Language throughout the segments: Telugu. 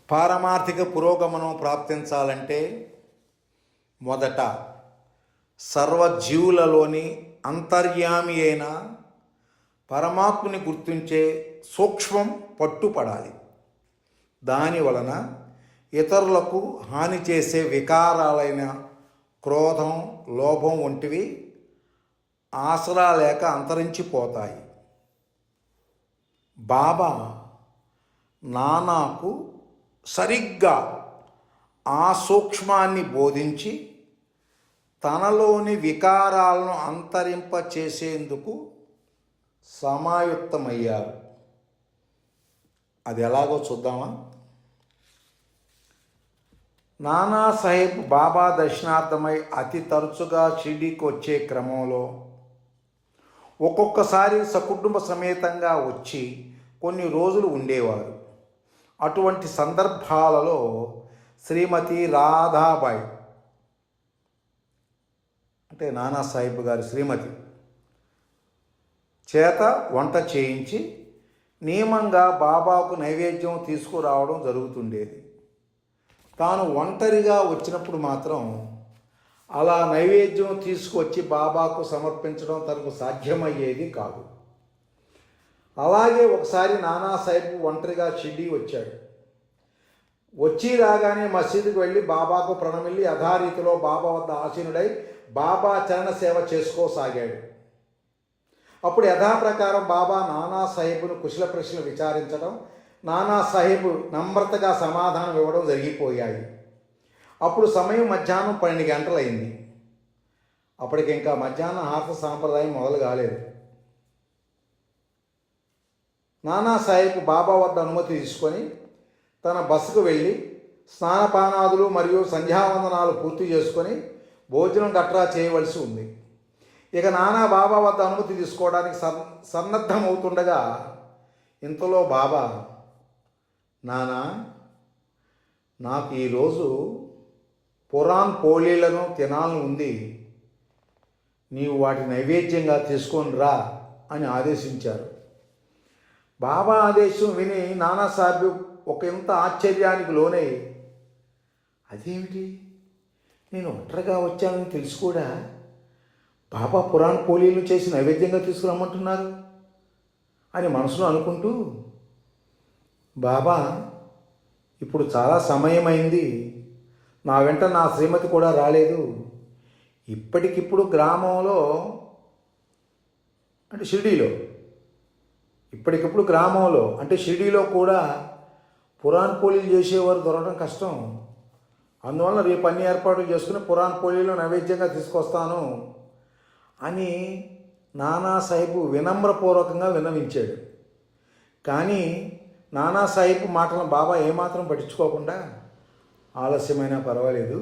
పారమార్థిక పురోగమనం ప్రాప్తించాలంటే మొదట సర్వజీవులలోని అంతర్యామి అయిన పరమాత్మని గుర్తించే సూక్ష్మం పట్టుపడాలి. దాని వలన ఇతరులకు హాని చేసే వికారాలైన క్రోధం, లోభం వంటివి ఆసరా లేక అంతరించిపోతాయి. బాబా నానాకు సరిగ్గా ఆ సూక్ష్మాన్ని బోధించి తనలోని వికారాలను అంతరింపచేసేందుకు సమాయుక్తమయ్యారు. అది ఎలాగో చూద్దామా? నానాసాహెబ్ బాబా దర్శనార్థమై అతి తరచుగా షిర్డీకి వచ్చే క్రమంలో ఒక్కొక్కసారి సకుటుంబ సమేతంగా వచ్చి కొన్ని రోజులు ఉండేవారు. అటువంటి సందర్భాలలో శ్రీమతి రాధాబాయి అంటే నానాసాహెబ్ గారి శ్రీమతి చేత వంట చేయించి నియమంగా బాబాకు నైవేద్యం తీసుకురావడం జరుగుతుండేది. తాను ఒంటరిగా వచ్చినప్పుడు మాత్రం అలా నైవేద్యం తీసుకొచ్చి బాబాకు సమర్పించడం తనకు సాధ్యమయ్యేది కాదు. అలాగే ఒకసారి నానాసాహెబ్ ఒంటరిగా షిర్డీ వచ్చాడు. వచ్చి రాగానే మసీదుకు వెళ్ళి బాబాకు ప్రణమిల్లి యథారీతిలో బాబా వద్ద ఆసీనుడై బాబా చరణ సేవ చేసుకోసాగాడు. అప్పుడు యథాప్రకారం బాబా నానాసాహెబ్ను కుశల ప్రశ్నలు విచారించడం, నానాసాహెబ్ నమ్రతగా సమాధానం ఇవ్వడం జరిగిపోయాయి. అప్పుడు సమయం మధ్యాహ్నం 12 గంటలైంది. అప్పటికి ఇంకా మధ్యాహ్న హారత సాంప్రదాయం మొదలు కాలేదు. నానాసాహెబ్ బాబా వద్ద అనుమతి తీసుకొని తన బస్సుకు వెళ్ళి స్నానపానాదులు మరియు సంధ్యావందనాలు పూర్తి చేసుకొని భోజనం గట్రా చేయవలసి ఉంది. ఇక నానా బాబా వద్ద అనుమతి తీసుకోవడానికి సన్నద్ధమవుతుండగా ఇంతలో బాబా, నానా, నాకు ఈరోజు పురాణ్ పోళీలను తినాలని ఉంది, నీవు వాటి నైవేద్యంగా తీసుకొని రా అని ఆదేశించారు. బాబా ఆదేశం విని నానాసాహెబ్ ఒక ఇంత ఆశ్చర్యానికి లోనై, అదేమిటి, నేను ఒంటరిగా వచ్చానని తెలిసి కూడా బాబా పురాణ్ పోళీలు చేసి నైవేద్యంగా తీసుకురమ్మంటున్నారు అని మనసులో అనుకుంటూ, బాబా, ఇప్పుడు చాలా సమయమైంది, నా వెంట నా శ్రీమతి కూడా రాలేదు, ఇప్పటికిప్పుడు గ్రామంలో అంటే షిర్డీలో షిర్డీలో కూడా పురాణ్ పోళీలు చేసేవారు దొరకడం కష్టం. అందువల్ల రేపు అన్ని ఏర్పాట్లు చేసుకుని పురాణ్ పోళీలు నైవేద్యంగా తీసుకొస్తాను అని నానాసాహెబ్ వినమ్రపూర్వకంగా విన్నవించాడు. కానీ నానాసాహెబ్ మాటలను బాబా ఏమాత్రం పట్టించుకోకుండా, ఆలస్యమైనా పర్వాలేదు,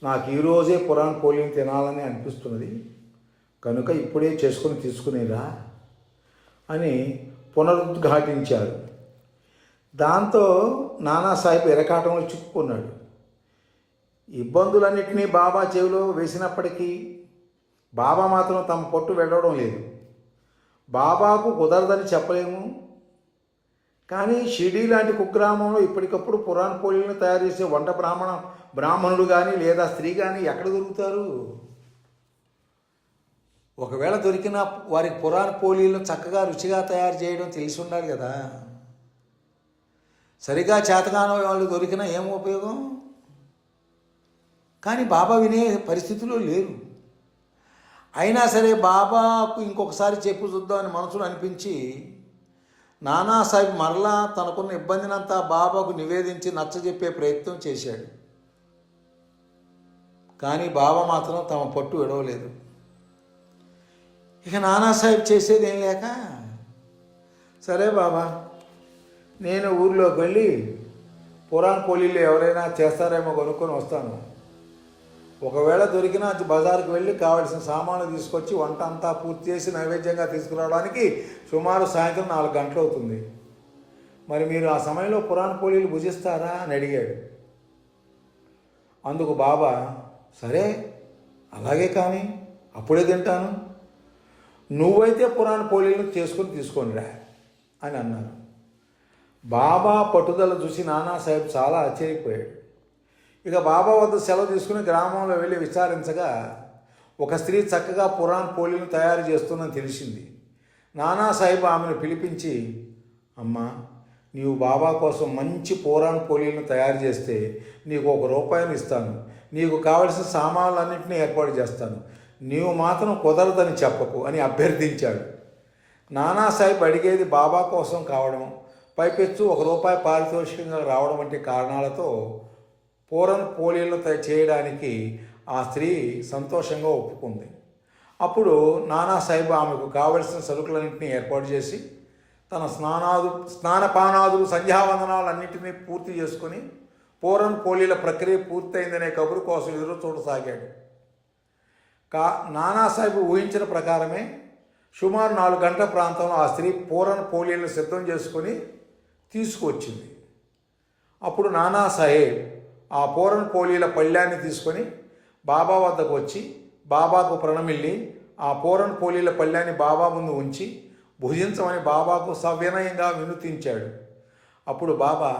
నాకు ఈరోజే పురాణ్ పోళీలు తినాలని అనిపిస్తున్నది, కనుక ఇప్పుడే చేసుకుని తీసుకునేదా అని పునరుద్ఘాటించారు. దాంతో నానాసాహెబ్ ఎరకాటంలో చిక్కుకున్నాడు. ఇబ్బందులన్నింటినీ బాబా చెవిలో వేసినప్పటికీ బాబా మాత్రం తమ పట్టు వెళ్ళడం లేదు. బాబాకు కుదరదని చెప్పలేము, కానీ షిర్డీ లాంటి కుగ్రామంలో ఇప్పటికప్పుడు పురాణ్ పోళీలను తయారు చేసే వంట బ్రాహ్మణుడు కానీ లేదా స్త్రీ కానీ ఎక్కడ దొరుకుతారు? ఒకవేళ దొరికిన వారికి పురాణ్ పోళీలను చక్కగా రుచిగా తయారు చేయడం తెలిసి ఉండాలి కదా. సరిగా చేతగానో వాళ్ళు దొరికినా ఏం ఉపయోగం? కానీ బాబా వినే పరిస్థితుల్లో లేరు. అయినా సరే బాబాకు ఇంకొకసారి చెప్పు చూద్దామని మనసులో అనిపించి నానాసాహెబ్ మరలా తనకున్న ఇబ్బందినంతా బాబాకు నివేదించి నచ్చజెప్పే ప్రయత్నం చేశాడు. కానీ బాబా మాత్రం తమ పట్టు విడవలేదు. ఇక నానాసాహెబ్ చేసేది ఏం లేక, సరే బాబా, నేను ఊర్లోకి వెళ్ళి పురాణ్ పోళీలు ఎవరైనా చేస్తారేమో కొనుక్కొని వస్తాను, ఒకవేళ దొరికినా బజారుకు వెళ్ళి కావాల్సిన సామాన్లు తీసుకొచ్చి వంట అంతా పూర్తి చేసి నైవేద్యంగా తీసుకురావడానికి సుమారు సాయంత్రం 4 గంటలు అవుతుంది, మరి మీరు ఆ సమయంలో పురాణ్ పోళీలు భుజిస్తారా అని అడిగాడు. అందుకు బాబా, సరే అలాగే, కానీ అప్పుడే తింటాను, నువ్వైతే పురాణ్ పోళీలను చేసుకొని తీసుకొని రా అని అన్నారు. బాబా పట్టుదల చూసి నానాసాహెబ్ చాలా ఆశ్చర్యపోయాడు. ఇక బాబా వద్ద సెలవు తీసుకుని గ్రామంలో వెళ్ళి విచారించగా ఒక స్త్రీ చక్కగా పురాణ్ పోలీలను తయారు చేస్తుందని తెలిసింది. నానాసాహెబ్ ఆమెను పిలిపించి, అమ్మా, నీవు బాబా కోసం మంచి పురాణ్ పోలీలను తయారు చేస్తే నీకు ₹1 ఇస్తాను. నీకు కావలసిన సామాన్లన్నింటినీ ఏర్పాటు చేస్తాను. నీవు మాత్రం కుదరదని చెప్పకు అని అభ్యర్థించాడు. నానాసాహెబ్ అడిగేది బాబా కోసం కావడం, పైపెచ్చు ₹1 పారితోషికంగా రావడం వంటి కారణాలతో పూరన్ పోలీలను చేయడానికి ఆ స్త్రీ సంతోషంగా ఒప్పుకుంది. అప్పుడు నానాసాహెబ్ ఆమెకు కావలసిన సరుకులన్నింటినీ ఏర్పాటు చేసి తన స్నానపానాదులు సంధ్యావందనాలన్నింటినీ పూర్తి చేసుకొని పూరన్ పోలీల ప్రక్రియ పూర్తయిందనే కబురు కోసం ఎదురు చూడసాగాడు. నానాసాహెబ్ ఊహించిన ప్రకారమే సుమారు 4 గంటల ప్రాంతంలో ఆ స్త్రీ పూరన్ పోలీలను సిద్ధం చేసుకొని తీసుకువచ్చింది. అప్పుడు నానాసాహెబ్ ఆ పూరన్ పోలీల పళ్ళ్యాన్ని తీసుకొని బాబా వద్దకు వచ్చి బాబాకు ప్రణమిల్లి ఆ పూరన్ పోలీల పళ్ళ్యాన్ని బాబా ముందు ఉంచి భుజించమని బాబాకు సవినయంగా వినుతించాడు. అప్పుడు బాబా,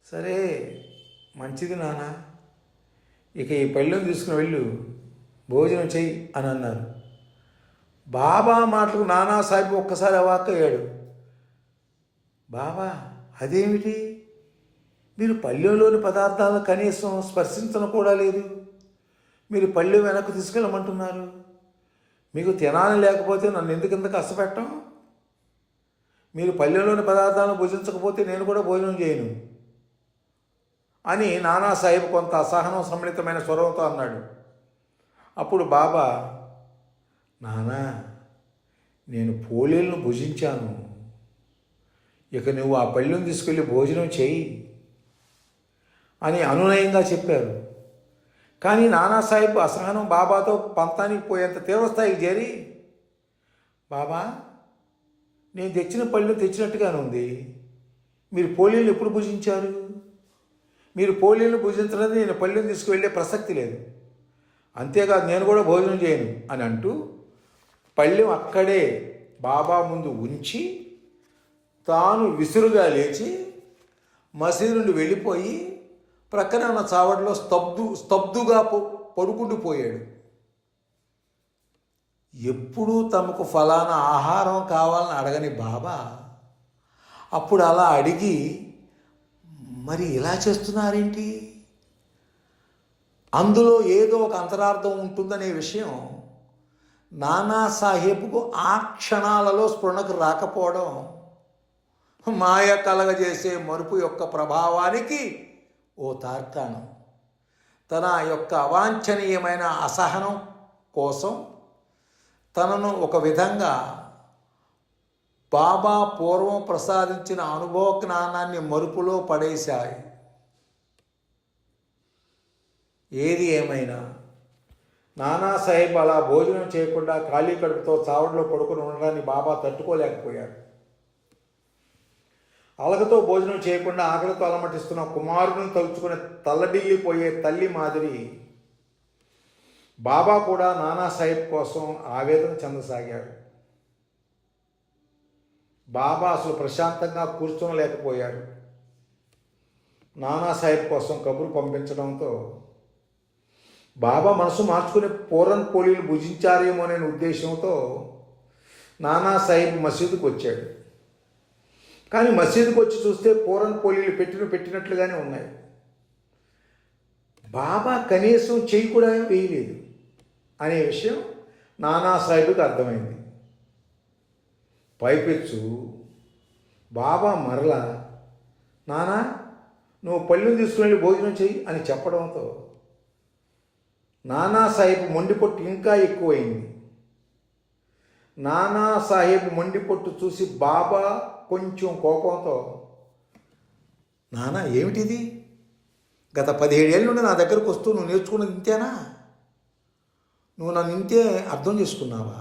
సరే మంచిది నాన్న, ఇక ఈ పళ్ళెం తీసుకుని వెళ్ళు, భోజనం చెయ్యి అని అన్నారు. బాబా మాటలకు నానాసాహెబ్ ఒక్కసారి అవాక్కయ్యాడు. బాబా, అదేమిటి, మీరు పళ్ళెంలోని పదార్థాలను కనీసం స్పర్శించను కూడా లేదు, మీరు పళ్ళెం వెనక్కు తీసుకెళ్ళమంటున్నారు. మీకు తినాలని లేకపోతే నన్ను ఎందుకింత కష్టపెట్టం? మీరు పళ్ళెంలోని పదార్థాలను భుజించకపోతే నేను కూడా భోజనం చేయను అని నానాసాహెబ్ కొంత అసహనం సమ్మిళితమైన స్వరంతో అన్నాడు. అప్పుడు బాబా, నానా, నేను పోలీలను భుజించాను, ఇక నువ్వు ఆ పళ్ళెం తీసుకెళ్ళి భోజనం చేయి అని అనునయంగా చెప్పారు. కానీ నానాసాహెబ్ అసహనం బాబాతో పంతానికి పోయేంత తీవ్రస్థాయికి చేరి, బాబా, నేను తెచ్చిన పళ్ళు తెచ్చినట్టుగానే ఉంది, మీరు పోలీలు ఎప్పుడు భుజించారు? మీరు పోలీలను భుజించడానికి నేను పళ్ళెం తీసుకువెళ్ళే ప్రసక్తి లేదు, అంతేకాదు నేను కూడా భోజనం చేయను అని అంటూ పళ్ళెం అక్కడే బాబా ముందు ఉంచి తాను విసురుగా లేచి మసీదు నుండి వెళ్ళిపోయి ప్రక్కన ఉన్న చావడిలో స్తబ్దుగా పడుకుంటూ పోయాడు. ఎప్పుడూ తమకు ఫలానా ఆహారం కావాలని అడగని బాబా అప్పుడు అలా అడిగి మరి ఇలా చేస్తున్నారేంటి? అందులో ఏదో ఒక అంతరార్థం ఉంటుందనే విషయం నానాసాహెబ్కు ఆ క్షణాలలో స్ఫురణకు రాకపోవడం మాయ కలగజేసే మరుపు యొక్క ప్రభావానికి ఓ తార్కాణం. తన యొక్క అవాంఛనీయమైన అసహనం కోసం తనను ఒక విధంగా బాబా పూర్వం ప్రసాదించిన అనుభవ జ్ఞానాన్ని మరుపులో పడేశాయి. ఏది ఏమైనా నానాసాహెబ్ అలా భోజనం చేయకుండా ఖాళీ కడుపుతో చావడిలో పడుకుని ఉండడాన్ని బాబా తట్టుకోలేకపోయాడు. అలగతో భోజనం చేయకుండా ఆకలితో అలమటిస్తున్న కుమారుడిని తలుచుకుని తల్లడిల్లిపోయే తల్లి మాదిరి బాబా కూడా నానాసాహెబ్ కోసం ఆవేదన చెందసాగాడు. బాబా అసలు ప్రశాంతంగా కూర్చోలేకపోయాడు. నానాసాహెబ్ కోసం కబురు పంపించడంతో బాబా మనసు మార్చుకుని పూరన్ పోలీలు భుజించారేమో అనే ఉద్దేశంతో నానాసాహెబ్ మసీదుకు వచ్చాడు. కానీ మసీదుకు వచ్చి చూస్తే పూరన్ పోలీలు పెట్టినట్లుగానే ఉన్నాయి. బాబా కనీసం చెయ్యి కూడా వేయలేదు అనే విషయం నానాసాహెబ్కి అర్థమైంది. పైపెచ్చు బాబా మరలా, నానా, నువ్వు పళ్ళెం తీసుకుని భోజనం చెయ్యి అని చెప్పడంతో నానాసాహెబ్ మొండిపొట్టు ఇంకా ఎక్కువైంది. నానాసాహెబ్ మొండిపొట్టు చూసి బాబా కొంచెం కోపంతో, నానా, ఏమిటిది? గత 17 ఏళ్ళ నుండి నా దగ్గరకు వస్తూ నువ్వు నేర్చుకున్నది ఇంతేనా? నువ్వు నన్ను ఇంతే అర్థం చేసుకున్నావా?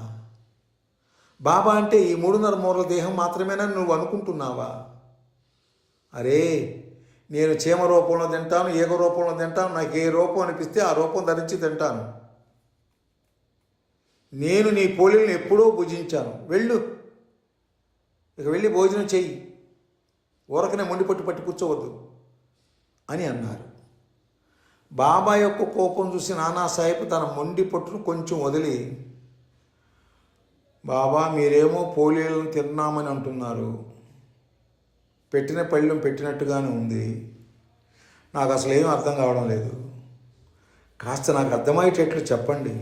బాబా అంటే ఈ 3.5 మూరల దేహం మాత్రమేనని నువ్వు అనుకుంటున్నావా? అరే, నేను చీమ రూపంలో తింటాను, ఏక రూపంలో తింటాను, నాకు ఏ రూపం అనిపిస్తే ఆ రూపం ధరించి తింటాను. నేను నీ పోలీలను ఎప్పుడో భుజించాను. వెళ్ళు, ఇక వెళ్ళి భోజనం చెయ్యి ఊరకనే మొండి పట్టి కూర్చోవద్దు అని అన్నారు. బాబా యొక్క కోపం చూసి నానాసాహెబ్ తన మొండి పట్టును కొంచెం వదిలి, బాబా మీరేమో పోలీలను తిన్నామని అంటున్నారు, పెట్టిన పళ్ళెం పెట్టినట్టుగానే ఉంది, నాకు అసలు ఏం అర్థం కావడం లేదు, కాస్త నాకు అర్థమయ్యేటట్లు చెప్పండి,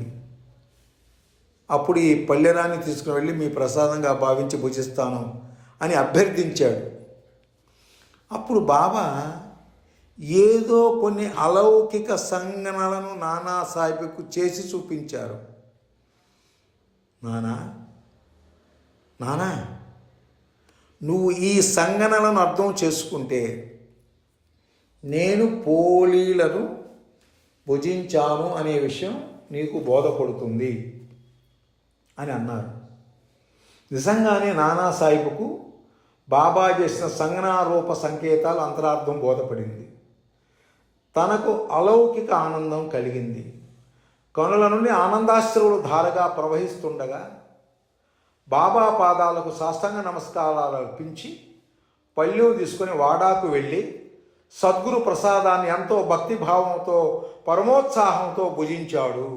అప్పుడు ఈ పల్లెరాన్ని తీసుకుని వెళ్ళి మీ ప్రసాదంగా భావించి భుజిస్తాను అని అభ్యర్థించాడు. అప్పుడు బాబా ఏదో కొన్ని అలౌకిక సంఘటనలను నానాసాహెబ్కు చేసి చూపించారు. నానా నువ్వు ఈ సంఘటనలను అర్థం చేసుకుంటే నేను పోలీలను భుజించాను అనే విషయం నీకు బోధపడుతుంది అని అన్నారు. నిజంగానే నానాసాహెబ్కు బాబా చేసిన సంజ్ఞారూప సంకేతాలు అంతరార్థం బోధపడింది. తనకు అలౌకిక ఆనందం కలిగింది. కనుల నుండి ఆనందాశ్రువులు ధారగా ప్రవహిస్తుండగా బాబా పాదాలకు సాష్టాంగ నమస్కారాలు అర్పించి పళ్ళెం తీసుకొని వాడాకు వెళ్ళి సద్గురు ప్రసాదాన్ని ఎంతో భక్తిభావంతో పరమోత్సాహంతో భుజించాడు.